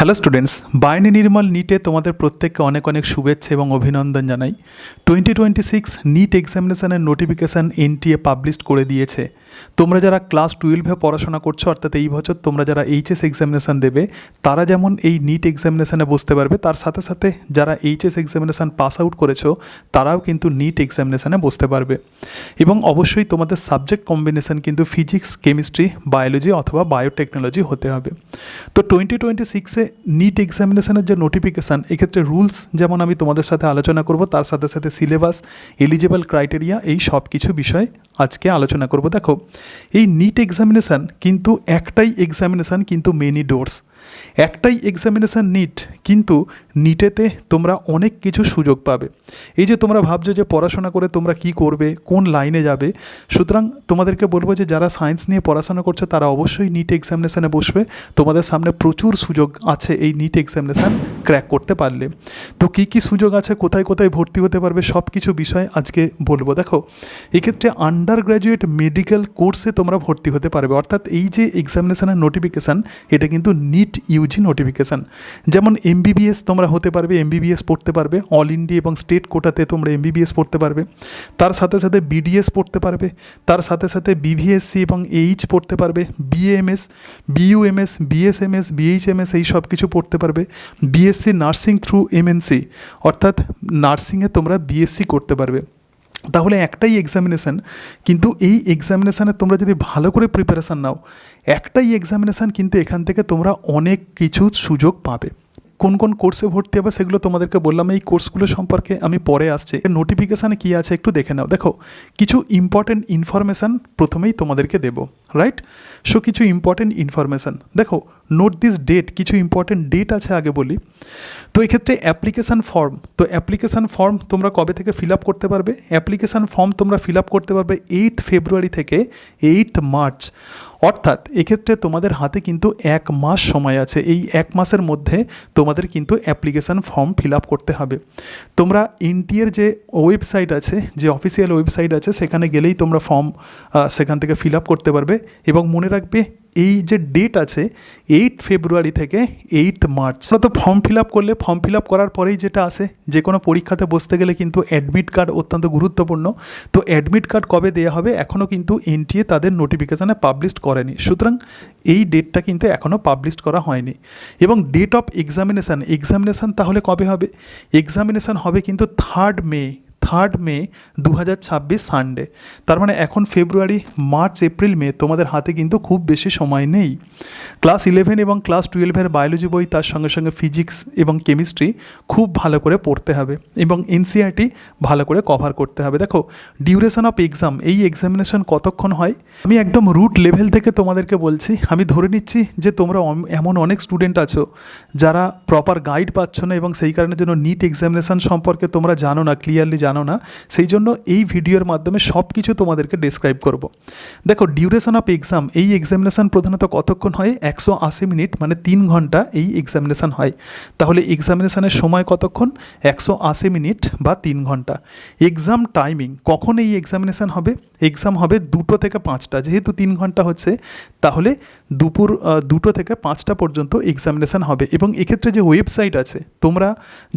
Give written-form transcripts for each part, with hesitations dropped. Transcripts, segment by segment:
Hello students, বায়নি নির্মল নিটে তোমাদের প্রত্যেককে অনেক অনেক শুভেচ্ছা এবং অভিনন্দন জানাই। 2026 নিট এক্সামিনেশনের নোটিফিকেশান এনটিএ পাবলিশ করে দিয়েছে। তোমরা যারা ক্লাস 12-এ পড়াশোনা করছো, অর্থাৎ এই বছর তোমরা যারা এইচএস এক্সামিনেশান দেবে, তারা যেমন এই নিট এক্সামিনেশানে বসতে পারবে, তার সাথে সাথে যারা এইচএস এক্সামিনেশান পাস আউট করেছো তারাও কিন্তু নিট এক্সামিনেশানে বসতে পারবে। এবং অবশ্যই তোমাদের সাবজেক্ট কম্বিনেশান কিন্তু ফিজিক্স, কেমিস্ট্রি, বায়োলজি অথবা বায়োটেকনোলজি হতে হবে। তো 2026-এ নিট এক্সামিনেশনের যে নোটিফিকেশান, এক্ষেত্রে রুলস যেমন আমি তোমাদের সাথে আলোচনা করব, তার সাথে সাথে সিলেবাস, এলিজিবল ক্রাইটেরিয়া, এই সব কিছু বিষয় আজকে আলোচনা করব। দেখো, এই নিট এক্সামিনেশান কিন্তু একটাই এক্সামিনেশান, কিন্তু মেনি ডোর্স। একটাই এক্সামিনেশান নিট, কিন্তু নিটেতে তোমরা অনেক কিছু সুযোগ পাবে। এই যে তোমরা ভাবছো যে পড়াশোনা করে তোমরা কি করবে, কোন লাইনে যাবে, সুতরাং তোমাদেরকে বলবো যে যারা সায়েন্স নিয়ে পড়াশোনা করছে তারা অবশ্যই নিট এক্সামিনেশানে বসবে। তোমাদের সামনে প্রচুর সুযোগ আছে এই নিট এক্সামিনেশান ক্র্যাক করতে পারলে। তো কী কী সুযোগ আছে, কোথায় কোথায় ভর্তি হতে পারবে, সব কিছু বিষয় আজকে বলবো। দেখো, এক্ষেত্রে আন্ডার গ্র্যাজুয়েট মেডিকেল কোর্সে তোমরা ভর্তি হতে পারবে। অর্থাৎ এই যে এক্সামিনেশানের নোটিফিকেশান, এটা কিন্তু নিট ইউজি নোটিফিকেশান। যেমন এমবিবিএস তোমরা হতে পারবে, এমবিবিএস পড়তে পারবে, অল ইন্ডিয়া এবং স্টেট কোটাতে তোমরা এমবিবিএস পড়তে পারবে। তার সাথে সাথে বিডিএস পড়তে পারবে, তার সাথে সাথে বিভিএসসি এবং এইচ পড়তে পারবে, বিএএমএস, বিইউএমএস, বিএসএমএস, বিএইচএমএস, এই সব কিছু পড়তে পারবে। বিএসসি নার্সিং থ্রু এমএনসি, অর্থাৎ নার্সিংয়ে তোমরা বিএসসি করতে পারবে। তাহলে একটাই এক্সামিনেশান, কিন্তু এই এক্সামিনেশানে তোমরা যদি ভালো করে প্রিপারেশান নাও, একটাই এক্সামিনেশান, কিন্তু এখান থেকে তোমরা অনেক কিছু সুযোগ পাবে। কোন কোন কোর্সে ভর্তি হবে সেগুলো তোমাদেরকে বললাম, এই কোর্সগুলো সম্পর্কে আমি পরে আসছি। নোটিফিকেশানে কী আছে একটু দেখে নাও। দেখো, কিছু ইম্পর্টেন্ট ইনফরমেশান প্রথমেই তোমাদেরকে দেবো, রাইট? সো কিছু ইম্পর্টেন্ট ইনফরমেশান দেখো, নোট দিস ডেট, কিছু ইম্পর্টেন্ট ডেট আছে আগে বলি। তো এক্ষেত্রে অ্যাপ্লিকেশান ফর্ম, তো অ্যাপ্লিকেশান ফর্ম তোমরা কবে থেকে ফিল আপ করতে পারবে? অ্যাপ্লিকেশান ফর্ম তোমরা ফিল আপ করতে পারবে 8 ফেব্রুয়ারি থেকে 8 মার্চ। অর্থাৎ এক্ষেত্রে তোমাদের হাতে কিন্তু 1 মাস সময় আছে। এই 1 মাসের মধ্যে তোমাদের কিন্তু অ্যাপ্লিকেশান ফর্ম ফিল আপ করতে হবে। তোমরা এনটিএর যে ওয়েবসাইট আছে, যে অফিসিয়াল ওয়েবসাইট আছে, সেখানে গেলেই তোমরা ফর্ম সেখান থেকে ফিল আপ করতে পারবে। এবং মনে রাখবে, এই যে ডেট আছে 8 ফেব্রুয়ারি থেকে 8 মার্চ। তো ফর্ম ফিল আপ করলে, ফর্ম ফিল আপ করার পরেই যেটা আসে, যে কোনো পরীক্ষাতে বসতে গেলে কিন্তু অ্যাডমিট কার্ড অত্যন্ত গুরুত্বপূর্ণ। তো অ্যাডমিট কার্ড কবে দেওয়া হবে এখনও কিন্তু এনটিএ তাদের নোটিফিকেশানে পাবলিশ করেনি, সুতরাং এই ডেটটা কিন্তু এখনও পাবলিশ করা হয়নি। এবং ডেট অফ এক্সামিনেশান তাহলে কবে হবে? এক্সামিনেশান হবে কিন্তু 3 মে 2026 সানডে। তার মানে এখন ফেব্রুয়ারি, মার্চ, এপ্রিল, মে, তোমাদের হাতে কিন্তু খুব বেশি সময় নেই। ক্লাস 11 এবং ক্লাস 12-এর বায়োলজি বই, তার সঙ্গে সঙ্গে ফিজিক্স এবং কেমিস্ট্রি খুব ভালো করে পড়তে হবে এবং এনসিইআরটি ভালো করে কভার করতে হবে। দেখো, ডিউরেশন অফ এক্সাম, এই এক্সামিনেশান কতক্ষণ হয়, আমি একদম রুট লেভেল থেকে তোমাদেরকে বলছি। আমি ধরে নিচ্ছি যে তোমরা এমন অনেক স্টুডেন্ট আছো যারা প্রপার গাইড পাচ্ছ না, এবং সেই কারণের জন্য নিট এক্সামিনেশান সম্পর্কে তোমরা জানো না, ক্লিয়ারলি জানো না। সেই জন্য এই ভিডিওর মাধ্যমে সব কিছু তোমাদেরকে ডেসক্রাইব করব। দেখো, ডিউরেশন অফ এক্সাম, এই এক্সামিনেশান প্রধানত কতক্ষণ হয়? 180 মিনিট, মানে 3 ঘন্টা এই এক্সামিনেশান হয়। তাহলে এক্সামিনেশানের সময় কতক্ষণ? 180 মিনিট বা 3 ঘন্টা। এক্সাম টাইমিং, কখন এই এক্সামিনেশান হবে? এক্সাম হবে 2টো থেকে 5টা। যেহেতু 3 ঘন্টা হচ্ছে, তাহলে দুপুর 2টো থেকে 5টা পর্যন্ত এক্সামিনেশান হবে। এবং এক্ষেত্রে যে ওয়েবসাইট আছে, তোমরা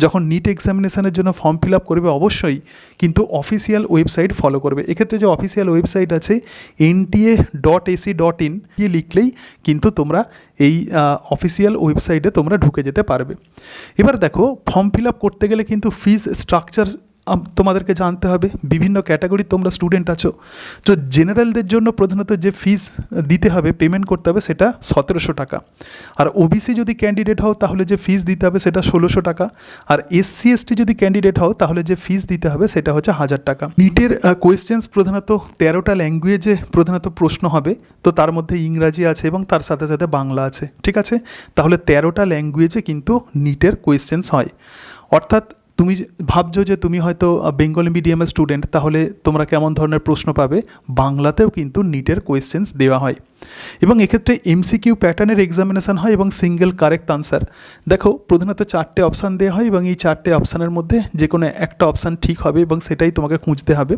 যখন নিট এক্সামিনেশানের জন্য ফর্ম ফিল আপ করবে, অবশ্যই কিন্তু অফিসিয়াল ওয়েবসাইট ফলো করবে। এক্ষেত্রে যে অফিসিয়াল ওয়েবসাইট আছে nta.ac.in, লিখলেই কিন্তু তোমরা এই অফিসিয়াল ওয়েবসাইটে তোমরা ঢুকে যেতে পারবে। এবার দেখো, ফর্ম ফিল আপ করতে গেলে কিন্তু ফিজ স্ট্রাকচার তোমাদেরকে জানতে হবে। বিভিন্ন ক্যাটাগরির তোমরা স্টুডেন্ট আছো। তো জেনারেলদের জন্য প্রধানত যে ফিজ দিতে হবে, পেমেন্ট করতে হবে, সেটা 1700 টাকা। আর ওবিসি যদি ক্যান্ডিডেট হও তাহলে যে ফিজ দিতে হবে সেটা 1600 টাকা। আর এসসি এসটি যদি ক্যান্ডিডেট হও তাহলে যে ফিজ দিতে হবে সেটা হচ্ছে 1000 টাকা। নিটের কোয়েশ্চেন্স প্রধানত 13টা ল্যাঙ্গুয়েজে প্রধানত প্রশ্ন হবে। তো তার মধ্যে ইংরাজি আছে এবং তার সাথে সাথে বাংলা আছে, ঠিক আছে? তাহলে 13টা ল্যাঙ্গুয়েজে কিন্তু নিটের কোয়েশ্চেন্স হয়। অর্থাৎ তুমি ভাবছো যে তুমি হয়তো বেঙ্গলি মিডিয়ামের স্টুডেন্ট, তাহলে তোমরা কেমন ধরনের প্রশ্ন পাবে? বাংলাতেও কিন্তু নিটের কোয়েশ্চেন্স দেওয়া হয়। এবং এক্ষেত্রে এমসিকিউ প্যাটার্নের এক্সামিনেশান হয় এবং সিঙ্গেল কারেক্ট আনসার। দেখো, প্রধানত 4টে অপশান দেওয়া হয় এবং এই 4টে অপশানের মধ্যে যে কোনো একটা অপশান ঠিক হবে এবং সেটাই তোমাকে খুঁজতে হবে।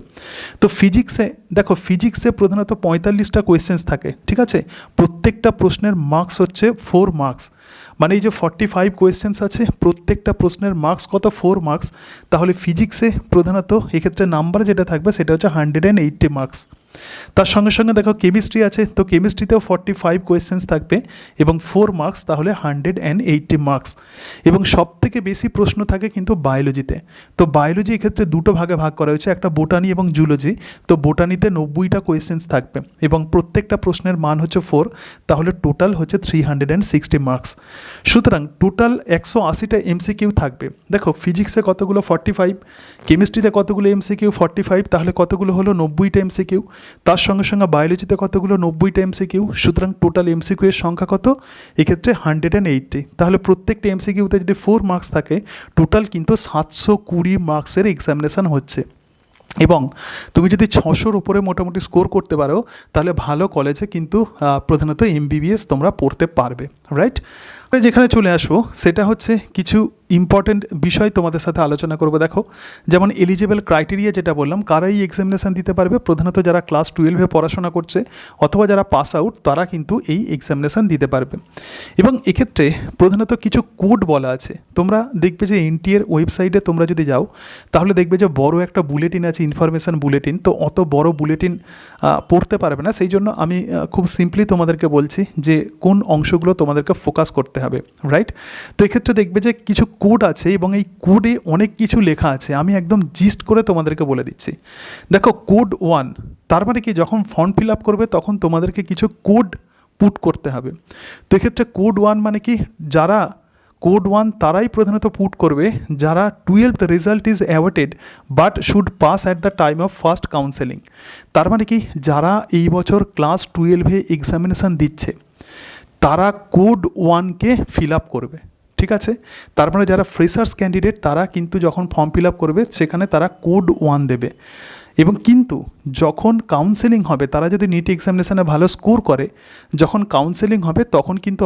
তো ফিজিক্সে দেখো, ফিজিক্সে প্রধানত 45টা কোয়েশ্চেন্স থাকে, ঠিক আছে? প্রত্যেকটা প্রশ্নের মার্কস হচ্ছে 4 মার্কস। মানে এই যে 45 কোয়েশ্চেন্স আছে, প্রত্যেকটা প্রশ্নের মার্কস কত, 4 মার্কস। তাহলে ফিজিক্সে প্রধানত এক্ষেত্রে নাম্বার যেটা থাকবে সেটা হচ্ছে 180 মার্কস। তার সঙ্গে সঙ্গে দেখো কেমিস্ট্রি আছে, তো কেমিস্ট্রিতেও 45 কোয়েশ্চেন্স থাকবে এবং 4 মার্কস, তাহলে 180 মার্কস। এবং সব থেকে বেশি প্রশ্ন থাকে কিন্তু বায়োলজিতে। তো বায়োলজি এক্ষেত্রে দুটো ভাগে ভাগ করা হয়েছে, একটা বোটানি এবং জুলজি। তো বোটানিতে 90টা কোয়েশ্চেন্স থাকবে এবং প্রত্যেকটা প্রশ্নের মান হচ্ছে 4, তাহলে টোটাল হচ্ছে 360 মার্কস। সুতরাং টোটাল 180টা এমসিকিউ থাকবে। দেখো ফিজিক্সে কতগুলো 45, কেমিস্ট্রিতে কতগুলো এমসিকিউ 45, তাহলে কতগুলো হলো 90টা এমসিকিউ। তার সঙ্গে সঙ্গে বায়োলজিতে কতগুলো 90টা এমসিকিউ, সুতরাং টোটাল এমসিকিউ এর সংখ্যা কত, এক্ষেত্রে 180। তাহলে প্রত্যেকটা এমসিকিউতে যদি 4 মার্কস থাকে, টোটাল কিন্তু 720 মার্কসের এক্সামিনেশান হচ্ছে। এবং তুমি যদি 600-র উপরে মোটামুটি স্কোর করতে পারো, তাহলে ভালো কলেজে কিন্তু প্রধানত এমবিবিএস তোমরা পড়তে পারবে, রাইট। যেখানে চলে আসবো সেটা হচ্ছে কিছু ইম্পর্টেন্ট বিষয় তোমাদের সাথে আলোচনা করবো। দেখো, যেমন এলিজিবল ক্রাইটেরিয়া যেটা বললাম, কারা এই এক্সামিনেশান দিতে পারবে, প্রধানত যারা ক্লাস 12-এ পড়াশোনা করছে অথবা যারা পাস আউট, তারা কিন্তু এই এক্সামিনেশান দিতে পারবে। এবং এক্ষেত্রে প্রধানত কিছু কোড বলা আছে। তোমরা দেখবে যে এনটিএর ওয়েবসাইটে তোমরা যদি যাও, তাহলে দেখবে যে বড় একটা বুলেটিন আছে, ইনফরমেশান বুলেটিন। তো অত বড় বুলেটিন পড়তে পারবে না, সেই জন্য আমি খুব সিম্পলি তোমাদেরকে বলছি যে কোন অংশগুলো তোমাদেরকে ফোকাস করতে হবে, রাইট। তো এক্ষেত্রে দেখবে যে কিছু কোড আছে এবং এই কোডে অনেক কিছু লেখা আছে। আমি একদম জিস্ট করে তোমাদেরকে বলে দিচ্ছি। দেখো, কোড 1, তার মানে কি, যখন ফর্ম ফিল আপ করবে তখন তোমাদেরকে কিছু কোড পুট করতে হবে। তো এক্ষেত্রে কোড 1 মানে কি, যারা কোড 1 তারাই প্রধানত পুট করবে যারা 12th result is awaited but should pass at the time of first counselling. তার মানে কি, যারা এই বছর ক্লাস 12-এ এক্সামিনেশান দিচ্ছে তারা কোড 1কে ফিল আপ করবে, ঠিক আছে। তারপরে যারা ফ্রেশার্স ক্যান্ডিডেট, তারা কিন্তু যখন ফর্ম ফিল আপ করবে সেখানে তারা কোড 1 দেবে। এবং কিন্তু যখন কাউন্সেলিং হবে, তারা যদি নিট এক্সামিনেশানে ভালো স্কোর করে, যখন কাউন্সেলিং হবে তখন কিন্তু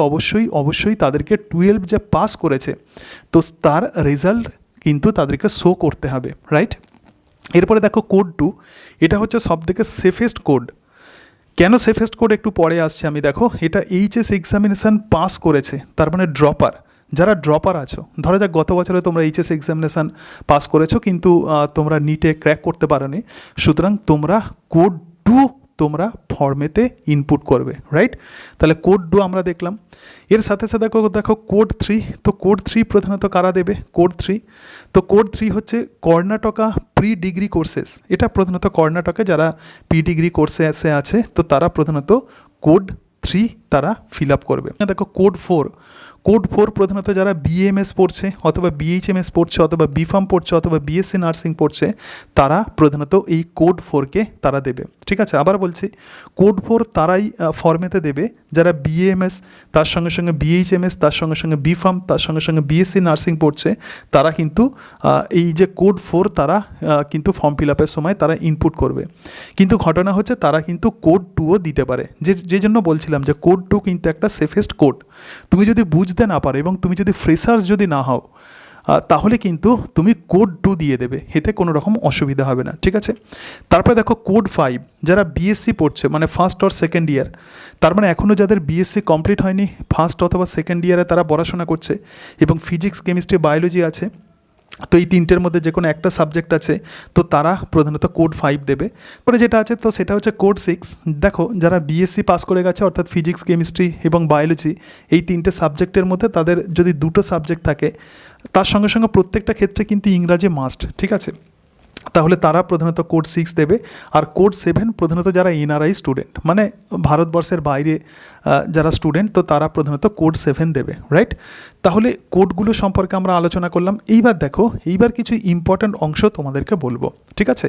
অবশ্যই তাদেরকে 12 যে পাস করেছে তো তার রেজাল্ট কিন্তু তাদেরকে শো করতে হবে, রাইট। এরপরে দেখো কোড 2, এটা হচ্ছে সবথেকে সেফেস্ট কোড। কেন সেফেস্ট কোড একটু পরে আসছে আমি। দেখো, এটা এইচএস এক্সামিনেশান পাস করেছে, তার মানে ড্রপার, যারা ড্রপার আছো, ধরো যাক গত বছরে তোমরা এইচএস এক্সামিনেশান পাস করেছো কিন্তু তোমরা নিটে ক্র্যাক করতে পারোনি, সুতরাং তোমরা কোড 2 তোমরা ফর্মেতে ইনপুট করবে, রাইট। তাহলে কোড 2 আমরা দেখলাম। এর সাথে সাথে দেখো কোড 3। তো কোড 3 প্রধানত কারা দেবে, কোড 3, তো কোড 3 হচ্ছে কর্ণাটকা প্রি ডিগ্রি কোর্সেস। এটা প্রধানত কর্ণাটকে যারা প্রি ডিগ্রি কোর্সে আছে তো তারা প্রধানত কোড 3 তারা ফিল আপ করবে। দেখো কোড 4, কোড 4 প্রধানত যারা বিএমএস পড়ছে অথবা বিএইচএমএস পড়ছে অথবা বিফার্ম পড়ছে অথবা বিএসসি নার্সিং পড়ছে, তারা প্রধানত এই কোড 4কে তারা দেবে, ঠিক আছে। আবার বলছি, কোড 4 তারাই ফর্মেতে দেবে যারা বিএমএস, তার সঙ্গে সঙ্গে বিএইচএমএস, তার সঙ্গে সঙ্গে বিফার্ম, তার সঙ্গে সঙ্গে বিএসসি নার্সিং পড়ছে, তারা কিন্তু এই যে কোড 4 তারা কিন্তু ফর্ম ফিল আপের সময় তারা ইনপুট করবে। কিন্তু ঘটনা হচ্ছে তারা কিন্তু কোড 2ও দিতে পারে, যে জন্য বলছিলাম যে কোড 2 কিন্তু একটা সেফেস্ট কোড। তুমি যদি বুঝতে না পারো এবং তুমি যদি ফ্রেশার্স যদি না হও, তাহলে কিন্তু তুমি কোড 2 দিয়ে দেবে, এতে কোনো রকম অসুবিধা হবে না, ঠিক আছে। তারপরে দেখো কোড 5, যারা বিএসসি পড়ছে মানে ফার্স্ট অর সেকেন্ড ইয়ার, তার মানে এখনও যাদের বিএসসি কমপ্লিট হয়নি, ফার্স্ট অথবা সেকেন্ড ইয়ারে তারা পড়াশোনা করছে এবং ফিজিক্স, কেমিস্ট্রি, বায়োলজি আছে, তো এই তিনটের মধ্যে যে কোনো একটা সাবজেক্ট আছে, তো তারা প্রধানত কোড 5 দেবে। পরে যেটা আছে তো সেটা হচ্ছে কোড 6। দেখো, যারা বিএসসি পাস করে গেছে অর্থাৎ ফিজিক্স, কেমিস্ট্রি এবং বায়োলজি, এই তিনটে সাবজেক্টের মধ্যে তাদের যদি দুটো সাবজেক্ট থাকে, তার সঙ্গে সঙ্গে প্রত্যেকটা ক্ষেত্রে কিন্তু ইংরাজি মাস্ট, ঠিক আছে, তাহলে তারা প্রধানত কোড 6 দেবে। আর কোড 7 প্রধানত যারা এনআরআই স্টুডেন্ট, মানে ভারতবর্ষের বাইরে যারা স্টুডেন্ট, তো তারা প্রধানত কোড 7 দেবে, রাইট। তাহলে কোডগুলো সম্পর্কে আমরা আলোচনা করলাম। এইবার দেখো, এইবার কিছু ইম্পর্ট্যান্ট অংশ তোমাদেরকে বলবো, ঠিক আছে।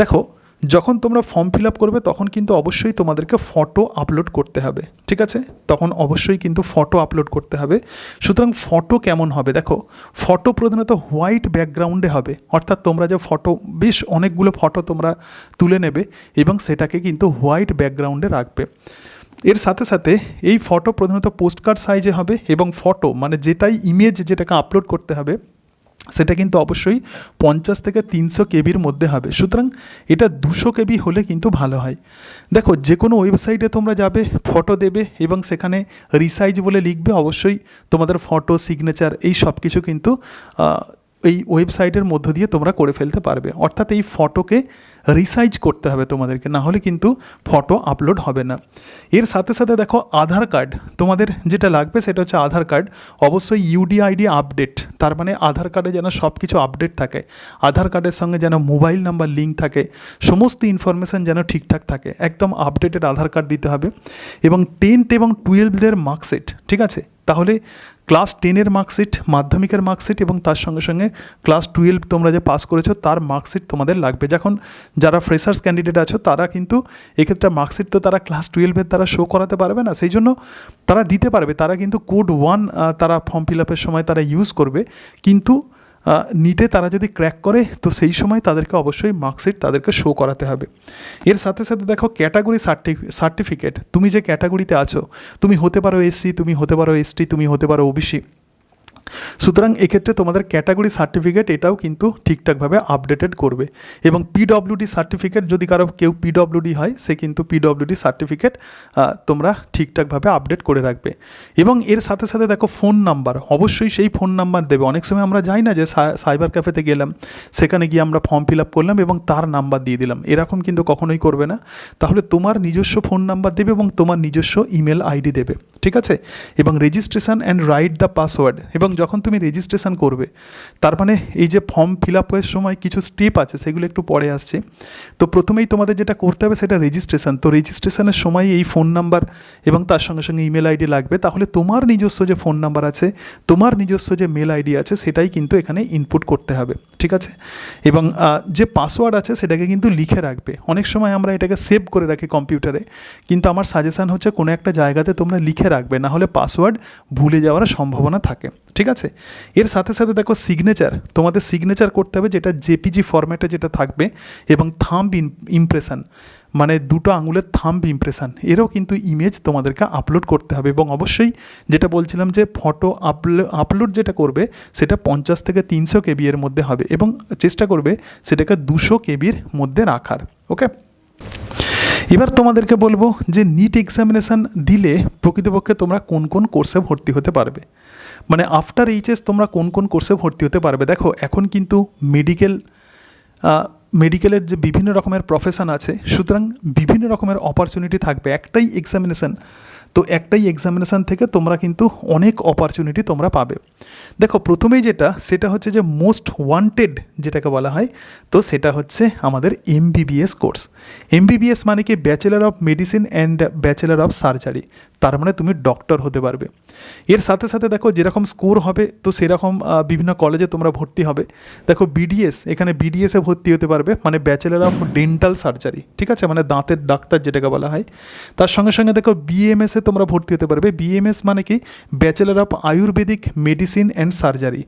দেখো, যখন তোমরা ফর্ম ফিল আপ করবে তখন কিন্তু অবশ্যই তোমাদেরকে ফটো আপলোড করতে হবে, ঠিক আছে। তখন অবশ্যই কিন্তু ফটো আপলোড করতে হবে। সুতরাং ফটো কেমন হবে, দেখো, ফটো প্রধানত হোয়াইট ব্যাকগ্রাউন্ডে হবে, অর্থাৎ তোমরা যে ফটো, বেশ অনেকগুলো ফটো তোমরা তুলে নেবে এবং সেটাকে কিন্তু হোয়াইট ব্যাকগ্রাউন্ডে রাখবে। এর সাথে সাথে এই ফটো প্রধানত পোস্টকার্ড সাইজে হবে এবং ফটো মানে যেটাই ইমেজ যেটাকে আপলোড করতে হবে সেটা কিন্তু অবশ্যই 50 থেকে 300 কেবির মধ্যে হবে। সুতরাং এটা 200 কেবি হলে কিন্তু ভালো হয়। দেখো যে কোনো ওয়েবসাইটে তোমরা যাবে, ফটো দেবে এবং সেখানে রিসাইজ বলে লিখবে, অবশ্যই তোমাদের ফটো, সিগনেচার এই সব কিছু কিন্তু এই ওয়েবসাইটের মধ্য দিয়ে তোমরা করে ফেলতে পারবে। অর্থাৎ এই ফটোকে রিসাইজ করতে হবে তোমাদেরকে, না হলে কিন্তু ফটো আপলোড হবে না। এর সাথে সাথে দেখো আধার কার্ড তোমাদের যেটা লাগবে সেটা হচ্ছে আধার কার্ড, অবশ্যই ইউডিআইডি আপডেট, তার মানে আধার কার্ডে যেন সব কিছু আপডেট থাকে, আধার কার্ডের সঙ্গে যেন মোবাইল নাম্বার লিঙ্ক থাকে, সমস্ত ইনফরমেশান যেন ঠিকঠাক থাকে, একদম আপডেটেড আধার কার্ড দিতে হবে। এবং 10th এবং 12th মার্কশিট, ঠিক আছে, তাহলে ক্লাস 10 মার্কশিট, মাধ্যমিকের মার্কশিট এবং তার সঙ্গে সঙ্গে ক্লাস 12 তোমরা যে পাস করেছো তার মার্কশিট তোমাদের লাগবে। যখন যারা ফ্রেশার্স ক্যান্ডিডেট আছো তারা কিন্তু এক্ষেত্রে মার্কশিট তো তারা ক্লাস 12 তারা শো করাতে পারবে না, সেই জন্য তারা দিতে পারবে, তারা কিন্তু কোড 1 তারা ফর্ম ফিল আপের সময় তারা ইউজ করবে, কিন্তু নিটে তারা যদি ক্র্যাক করে তো সেই সময় তাদেরকে অবশ্যই মার্কশিট তাদেরকে শো করাতে হবে। এর সাথে সাথে দেখো ক্যাটাগরি সার্টিফিকেট, তুমি যে ক্যাটাগরিতে আছো, তুমি হতে পারো এসসি, তুমি হতে পারো এসটি, তুমি হতে পারো ওবিসি, সুতরাং এক্ষেত্রে তোমাদের ক্যাটাগরি সার্টিফিকেট এটাও কিন্তু ঠিকঠাকভাবে আপডেটেড করবে। এবং পিডব্লিউডি সার্টিফিকেট, যদি কারো কেউ পিডব্লিউডি হয় সে কিন্তু পিডব্লিউডি সার্টিফিকেট তোমরা ঠিকঠাকভাবে আপডেট করে রাখবে। এবং এর সাথে সাথে দেখো ফোন নাম্বার, অবশ্যই সেই ফোন নাম্বার দেবে। অনেক সময় আমরা যাই না যে সাইবার ক্যাফেতে গেলাম, সেখানে গিয়ে আমরা ফর্ম ফিল আপ করলাম এবং তার নাম্বার দিয়ে দিলাম, এরকম কিন্তু কখনোই করবে না। তাহলে তোমার নিজস্ব ফোন নাম্বার দেবে এবং তোমার নিজস্ব ইমেল আইডি দেবে, ঠিক আছে। এবং registration and write the password, এবং যখন তুমি রেজিস্ট্রেশন করবে, তার মানে এই যে ফর্ম ফিল আপের সময় কিছু স্টেপ আছে সেগুলো একটু পরে আসছে, তো প্রথমেই তোমাদের যেটা করতে হবে সেটা রেজিস্ট্রেশন। তো রেজিস্ট্রেশনের সময় এই ফোন নাম্বার এবং তার সঙ্গে সঙ্গে ইমেল আইডি লাগবে। তাহলে তোমার নিজস্ব যে ফোন নাম্বার আছে, তোমার নিজস্ব যে মেল আইডি আছে সেটাই কিন্তু এখানে ইনপুট করতে হবে, ঠিক আছে। এবং যে পাসওয়ার্ড আছে সেটাকে কিন্তু লিখে রাখবে। অনেক সময় আমরা এটাকে সেভ করে রাখি কম্পিউটারে, কিন্তু আমার সাজেশান হচ্ছে কোনো একটা জায়গাতে তোমরা লিখে রাখবে, না হলে পাসওয়ার্ড ভুলে যাওয়ার সম্ভাবনা থাকে, ঠিক আছে। এর সাথে সাথে দেখো সিগনেচার, তোমাদের সিগনেচার করতে হবে যেটা জেপিজি ফরম্যাটে যেটা থাকবে, এবং থাম্ব ইমপ্রেশন, মানে দুটো আঙুলের থাম্ব ইমপ্রেশন, এরও কিন্তু ইমেজ তোমাদেরকে আপলোড করতে হবে। এবং অবশ্যই যেটা বলছিলাম যে ফটো আপলোড যেটা করবে সেটা 50 থেকে 300 কেবি এর মধ্যে হবে, এবং চেষ্টা করবে সেটাকে 200 কেবির মধ্যে রাখার, ওকে। এবার তোমাদেরকে বলবো যে নিট এক্সামিনেশান দিলে প্রকৃতপক্ষে তোমরা কোন কোন কোর্সে ভর্তি হতে পারবে, মানে আফটার এইচএস তোমরা কোন কোন কোর্সে ভর্তি হতে পারবে। দেখো এখন কিন্তু মেডিকেলের যে বিভিন্ন রকমের প্রফেশন আছে, সুতরাং বিভিন্ন রকমের অপরচুনিটি থাকবে। একটাই এক্সামিনেশান, তো একটাই এক্সামিনেশান থেকে তোমরা কিন্তু অনেক অপরচুনিটি তোমরা পাবে। দেখো প্রথমেই সেটা হচ্ছে যে মোস্ট ওয়ান্টেড যেটাকে বলা হয়, তো সেটা হচ্ছে আমাদের এমবিবিএস কোর্স। এমবিবিএস মানে কি bachelor of medicine and bachelor of surgery, তার মানে তুমি ডক্টর হতে পারবে। এর সাথে সাথে দেখো যেরকম স্কোর হবে তো সেরকম বিভিন্ন কলেজে তোমরা ভর্তি হবে। দেখো বিডিএস, এখানে বিডিএসে ভর্তি হতে পারবে, মানে ব্যাচেলার অফ ডেন্টাল সার্জারি, ঠিক আছে, মানে দাঁতের ডাক্তার যেটাকে বলা হয়। তার সঙ্গে সঙ্গে দেখো বিএমএসে তোমরা ভর্তি হতে পারবে। বিএমএস মানে কি bachelor of Ayurvedic medicine and surgery.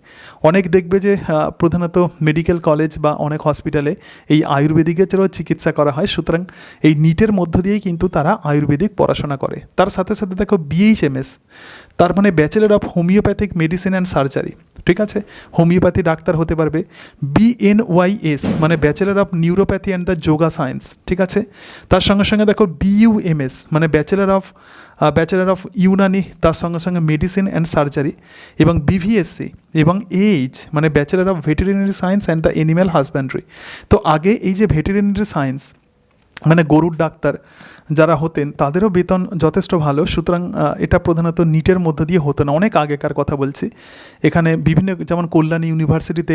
অনেক দেখবে যে প্রধানত মেডিকেল কলেজ বা অনেক হসপিটালে এই আয়ুর্বেদিকের চিকিৎসা করা হয়, সুতরাং এই নিটের মধ্য দিয়েই কিন্তু তারা আয়ুর্বেদিক পড়াশোনা করে। তার সাথে সাথে দেখো বিএইচএমএস, তার মানে bachelor of homeopathic medicine and surgery, ঠিক আছে, হোমিওপ্যাথি ডাক্তার হতে পারবে। বিএনওয়াইএস মানে bachelor of neuropathy and the yoga science, ঠিক আছে। তার সঙ্গে সঙ্গে দেখো বিইউএমএস মানে ব্যাচেলার অফ ইউনানি, তার সঙ্গে সঙ্গে মেডিসিন অ্যান্ড সার্জারি। এবং বিভিএসসি এবং এইচ মানে bachelor of veterinary science and the animal হাজব্যান্ড্রি। তো আগে এই যে ভেটেরিনারি সায়েন্স মানে গরুর ডাক্তার যারা হতেন তাদেরও বেতন যথেষ্ট ভালো, সুতরাং এটা প্রধানত নিটের মধ্য দিয়ে হতো না, অনেক আগেকার কথা বলছি। এখানে বিভিন্ন যেমন কল্যাণী ইউনিভার্সিটিতে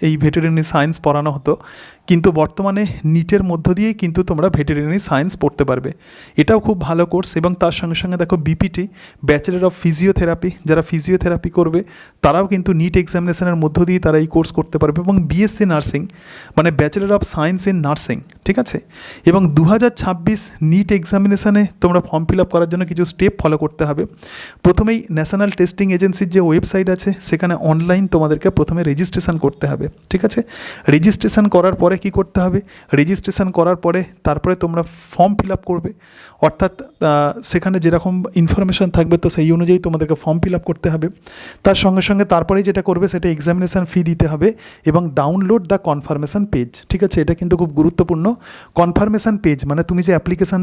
এই ভেটেরিনারি সায়েন্স পড়ানো হতো, কিন্তু বর্তমানে নিটের মধ্য দিয়েই কিন্তু তোমরা ভেটেরিনারি সায়েন্স পড়তে পারবে, এটাও খুব ভালো কোর্স। এবং তার সঙ্গে সঙ্গে দেখো বিপিটি ব্যাচেলার অফ ফিজিওথেরাপি, যারা ফিজিওথেরাপি করবে তারাও কিন্তু নিট এক্সামিনেশনের মধ্য দিয়ে তারা এই কোর্স করতে পারবে। এবং বিএসসি নার্সিং মানে bachelor of science in nursing, ঠিক আছে। এবং 2026 নিট এক্সামিনেশানে তোমরা ফর্ম ফিল আপ করার জন্য কিছু স্টেপ ফলো করতে হবে। প্রথমেই ন্যাশনাল টেস্টিং এজেন্সির যে ওয়েবসাইট আছে সেখানে অনলাইন তোমাদেরকে প্রথমে রেজিস্ট্রেশন করতে হবে, ঠিক আছে। রেজিস্ট্রেশন করার পরে কি করতে হবে, রেজিস্ট্রেশন করার পরে তারপরে তোমরা ফর্ম ফিল আপ করবে, অর্থাৎ সেখানে যেরকম ইনফরমেশান থাকবে তো সেই অনুযায়ী তোমাদেরকে ফর্ম ফিল আপ করতে হবে। তার সঙ্গে সঙ্গে তারপরেই যেটা করবে সেটা এক্সামিনেশান ফি দিতে হবে এবং ডাউনলোড দ্য কনফার্মেশন পেজ, ঠিক আছে। এটা কিন্তু খুব গুরুত্বপূর্ণ। কনফার্মেশন পেজ মানে তুমি যে অ্যাপ্লিকেশান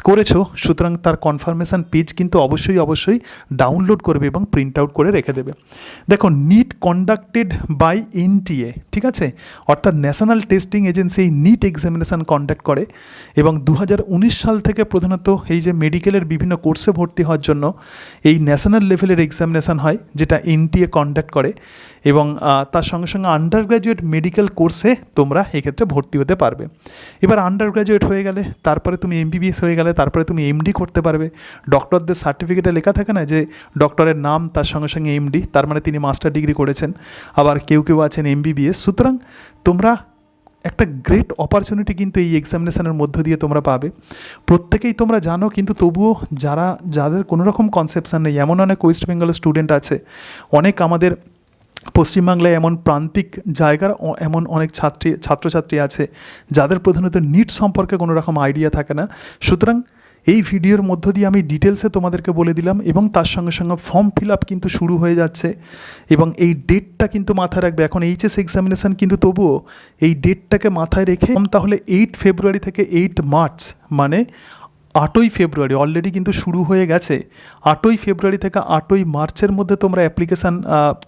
করেছো, সুতরাং তার কনফার্মেশন পেজ কিন্তু অবশ্যই ডাউনলোড করবে এবং প্রিন্ট আউট করে রেখে দেবে। দেখো, নিট কন্ডাক্টেড বাই এনটিএ, ঠিক আছে, অর্থাৎ national testing agency NEET examination conduct করে এবং 2019 সাল থেকে প্রধানত এই যে মেডিকেলের বিভিন্ন কোর্সে ভর্তি হওয়ার জন্য এই ন্যাশনাল লেভেলের এক্সামিনেশান হয়, যেটা এনটিএ কন্ডাক্ট করে এবং তার সঙ্গে সঙ্গে আন্ডার গ্র্যাজুয়েট মেডিকেল কোর্সে তোমরা এক্ষেত্রে ভর্তি হতে পারবে। এবার আন্ডার গ্র্যাজুয়েট হয়ে গেলে তারপরে তুমি এমবিবিএস হয়ে গেলে তারপরে তুমি এমডি করতে পারবে। ডক্টরদের সার্টিফিকেটে লেখা থাকে না যে ডক্টরের নাম তার সঙ্গে সঙ্গে এমডি, তার মানে তিনি মাস্টার ডিগ্রি করেছেন। আবার কেউ আছেন এমবিবিএস। সুতরাং তোমরা একটা গ্রেট অপরচুনিটি কিন্তু এই এক্সামিনেশানের মধ্য দিয়ে তোমরা পাবে। প্রত্যেকেই তোমরা জানো, কিন্তু তবুও যাদের কোনো রকম কনসেপশান নেই, এমন অনেক ওয়েস্ট বেঙ্গলের স্টুডেন্ট আছে, অনেক আমাদের পশ্চিমবাংলায় এমন প্রান্তিক জায়গার এমন অনেক ছাত্রছাত্রী আছে যাদের প্রধানত নিট সম্পর্কে কোনো রকম আইডিয়া থাকে না। সুতরাং এই ভিডিওর মধ্য দিয়ে আমি ডিটেলসে তোমাদেরকে বলে দিলাম এবং তার সঙ্গে সঙ্গে ফর্ম ফিল আপ কিন্তু শুরু হয়ে যাচ্ছে এবং এই ডেটটা কিন্তু মাথায় রাখবে। এখন এইচএস এক্সামিনেশান কিন্তু তবুও এই ডেটটাকে মাথায় রেখে তাহলে 8 ফেব্রুয়ারি থেকে 8 মার্চ মানে 8ই ফেব্রুয়ারি অলরেডি কিন্তু শুরু হয়ে গেছে। 8ই ফেব্রুয়ারি থেকে 8ই মার্চের মধ্যে তোমরা অ্যাপ্লিকেশান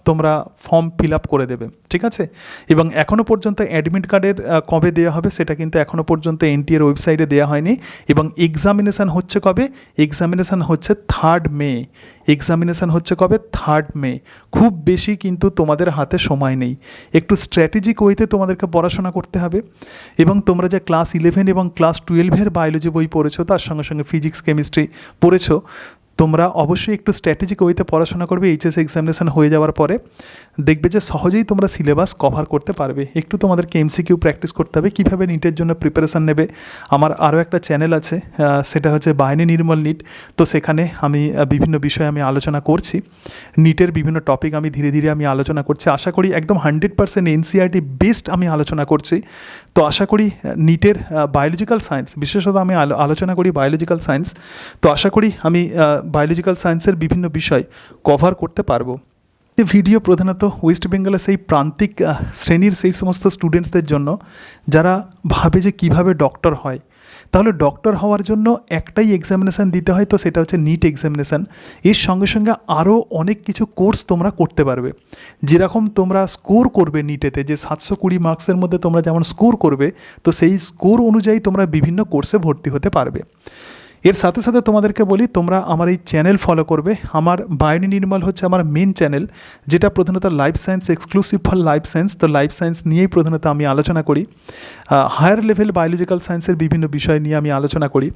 তোমরা ফর্ম ফিল আপ করে দেবে, ঠিক আছে। এবং এখনও পর্যন্ত অ্যাডমিট কার্ডের কবে দেওয়া হবে সেটা কিন্তু এখনও পর্যন্ত এনটিএর ওয়েবসাইটে দেওয়া হয়নি। এবং এক্সামিনেশান হচ্ছে কবে, এক্সামিনেশান হচ্ছে 3rd মে। এক্সামিনেশান হচ্ছে কবে, 3rd মে। খুব বেশি কিন্তু তোমাদের হাতে সময় নেই, একটু স্ট্র্যাটেজিক ওয়েতে তোমাদেরকে পড়াশোনা করতে হবে। এবং তোমরা যে ক্লাস 11 এবং ক্লাস 12-এর বায়োলজি বই পড়েছো, তার সঙ্গে সঙ্গে ফিজিক্স কেমিস্ট্রি পড়েছো, তোমরা অবশ্যই একটু স্ট্র্যাটেজিক ওয়েতে পড়াশোনা করবে। এইচএস এক্সামিনেশান হয়ে যাওয়ার পরে দেখবে যে সহজেই তোমরা সিলেবাস কভার করতে পারবে। একটু তোমাদেরকে এমসিকিউ প্র্যাকটিস করতে হবে, কীভাবে নিটের জন্য প্রিপারেশান নেবে। আমার আরও একটা চ্যানেল আছে, সেটা হচ্ছে বাহিনী নির্মল নিট। তো সেখানে আমি বিভিন্ন বিষয়ে আমি আলোচনা করছি, নিটের বিভিন্ন টপিক আমি ধীরে ধীরে আমি আলোচনা করছি। আশা করি একদম 100% এনসিইআরটি বেস্ট আমি আলোচনা করছি। তো আশা করি নিটের বায়োলজিক্যাল সায়েন্স, বিশেষত আমি আলোচনা করি বায়োলজিক্যাল সায়েন্স, তো আশা করি আমি বায়োলজিক্যাল সায়েন্সের বিভিন্ন বিষয় কভার করতে পারবো। এই ভিডিও প্রধানত ওয়েস্ট বেঙ্গলের সেই প্রান্তিক শ্রেণীর সেই সমস্ত স্টুডেন্টসদের জন্য যারা ভাবে যে কিভাবে ডক্টর হয়। তাহলে ডক্টর হওয়ার জন্য একটাই এক্সামিনেশান দিতে হয়, তো সেটা হচ্ছে নিট এক্সামিনেশান। এর সঙ্গে সঙ্গে আরও অনেক কিছু কোর্স তোমরা করতে পারবে। যেরকম তোমরা স্কোর করবে নিটেতে, যে 720 মার্কসের মধ্যে তোমরা যেমন স্কোর করবে, তো সেই স্কোর অনুযায়ী তোমরা বিভিন্ন কোর্সে ভর্তি হতে পারবে। এর সাথে সাথে তোমাদেরকে বলি, তোমরা আমার এই চ্যানেল ফলো করবে। আমার বায়োনি নির্মল হচ্ছে আমার মেন চ্যানেল, যেটা প্রধানত life science, exclusive for life science. তো লাইফ সায়েন্স নিয়েই প্রধানত আমি আলোচনা করি। হায়ার লেভেল বায়োলজিক্যাল সায়েন্সের বিভিন্ন বিষয় নিয়ে আমি আলোচনা করি।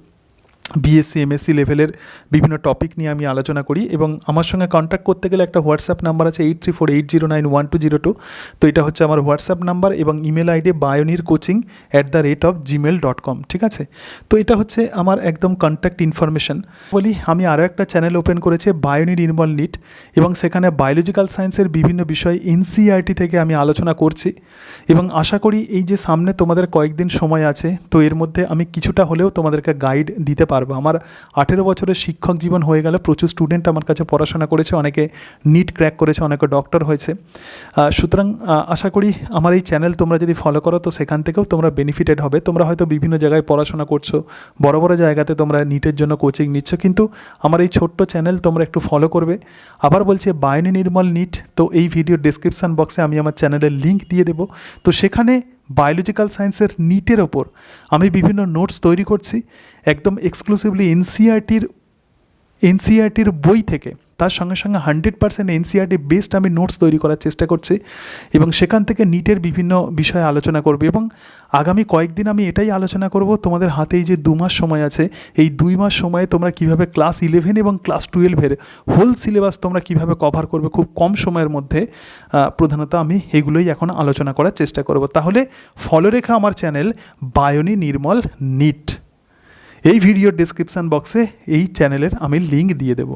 বিএসসি এমএসসি লেভেলের বিভিন্ন টপিক নিয়ে আমি আলোচনা করি এবং আমার সঙ্গে কন্ট্যাক্ট করতে গেলে একটা হোয়াটসঅ্যাপ নাম্বার আছে 8348091202। তো এটা হচ্ছে আমার হোয়াটসঅ্যাপ নাম্বার এবং ইমেল আইডি bayonircoaching@gmail.com, ঠিক আছে। তো এটা হচ্ছে আমার একদম কন্ট্যাক্ট ইনফরমেশন। বলি, আমি আরও একটা চ্যানেল ওপেন করেছি বায়োনি নির্মল নিট, এবং সেখানে বায়োলজিক্যাল সায়েন্সের বিভিন্ন বিষয় এনসিইআরটি থেকে আমি আলোচনা করছি এবং আশা করি এই যে সামনে তোমাদের কয়েকদিন সময় আছে, তো এর মধ্যে আমি কিছুটা হলেও তোমাদেরকে গাইড দিতে পারবো। আমার 18 বছরের শিক্ষক জীবন হয়ে গেল, প্রচুর স্টুডেন্ট আমার কাছে পড়াশোনা করেছে, অনেকে নিট ক্র্যাক করেছে, অনেকে ডক্টর হয়েছে। সুতরাং আশা করি আমার এই চ্যানেল তোমরা যদি ফলো করো তো সেখান থেকেও তোমরা বেনিফিটেড হবে। তোমরা হয়তো বিভিন্ন জায়গায় পড়াশোনা করছো, বড় বড় জায়গাতে তোমরা নিটের জন্য কোচিং নিচ্ছ, কিন্তু আমার এই ছোট্ট চ্যানেল তোমরা একটু ফলো করবে। আবার বলছি, বায়োনি নির্মল নিট, তো এই ভিডিওর ডেসক্রিপশান বক্সে আমি আমার চ্যানেলের লিঙ্ক দিয়ে দেবো। তো সেখানে বায়োলজিক্যাল সায়েন্সের নিটের ওপর আমি বিভিন্ন নোটস তৈরি করছি, একদম এক্সক্লুসিভলি এনসিইআরটির বই থেকে। তার সঙ্গে সঙ্গে 100% এনসিইআরটি বেসড আমি নোটস তৈরি করার চেষ্টা করছি এবং সেখান থেকে নিটের বিভিন্ন বিষয়ে আলোচনা করব। এবং আগামী কয়েকদিন আমি এটাই আলোচনা করব, তোমাদের হাতে এই যে 2 মাস সময় আছে, এই 2 মাস সময়ে তোমরা কিভাবে ক্লাস 11 এবং ক্লাস 12-এর হোল সিলেবাস তোমরা কিভাবে কভার করবে খুব কম সময়ের মধ্যে। প্রধানত আমি এগুলোই এখন আলোচনা করার চেষ্টা করব। তাহলে ফলো রেখা আমার চ্যানেল বায়োনি নির্মল নিট, এই ভিডিওর ডেসক্রিপশান বক্সে এই চ্যানেলের আমি লিঙ্ক দিয়ে দেবো।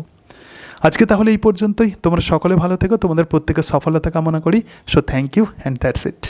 আজকে তাহলে এই পর্যন্তই। তোমরা সকলে ভালো থেকো, তোমাদের প্রত্যেকের সফলতা কামনা করি। So thank you and that's it.